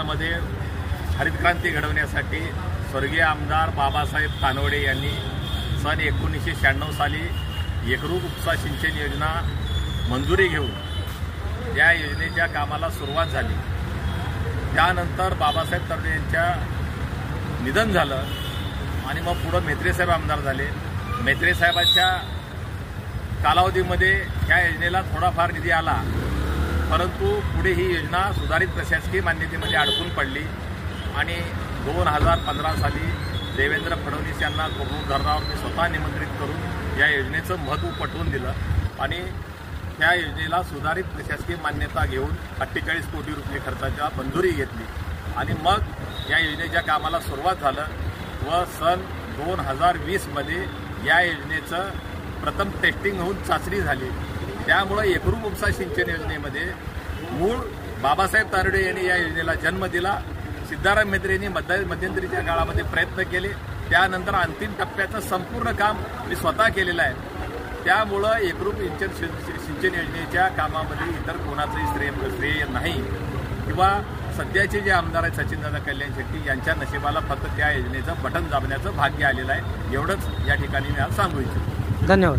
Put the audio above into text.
मध्ये हरित क्रांती घडवण्यासाठी स्वर्गीय आमदार बाबासाहेब कानवडे यांनी सन 1996 साली एकरूप उपसा सिंचन योजना मंजुरी घेऊन या योजनेच्या कामाला सुरुवात झाली। त्यानंतर बाबासाहेब तरडे यांच्या निधन झालं आणि मग पुढे मेत्रे साहेब आमदार झाले। मेत्रे साहेबांच्या कालावधीमध्ये या योजनेला थोडाफार निधी आला, परंतु पुढे ही योजना सुधारित प्रशासकीय मान्यतेमध्ये अडकून पडली आणि 2015 साली देवेंद्र फडणवीस यांना कोल्हापूर धरणावर मी स्वतः निमंत्रित करून या योजनेचं महत्त्व पटवून दिलं आणि त्या योजनेला सुधारित प्रशासकीय मान्यता घेऊन 48 कोटी रुपये खर्चाच्या मंजुरी घेतली आणि मग या योजनेच्या कामाला सुरुवात झालं व सन 2020 मध्ये या योजनेचं प्रथम टेस्टिंग होऊन चाचणी झाली। त्यामुळे एकरूप उपसा सिंचन योजनेमध्ये मूळ बाबासाहेब तारडे यांनी या योजनेला जन्म दिला। सिद्धाराम म्हेत्रे यांनी मध्यंतरीच्या काळामध्ये प्रयत्न केले, त्यानंतर अंतिम टप्प्याचं संपूर्ण काम मी स्वतः केलेलं आहे। त्यामुळं एकरूप सिंचन योजनेच्या कामामध्ये इतर कोणाचंही श्रेय नाही किंवा सध्याचे जे आमदार आहेत सचिनदादा कल्याण शेट्टी यांच्या नशिबाला फक्त त्या योजनेचं बटन दाबण्याचं भाग्य आलेलं आहे। एवढंच या ठिकाणी मी आज सांगू इच्छितो। धन्यवाद।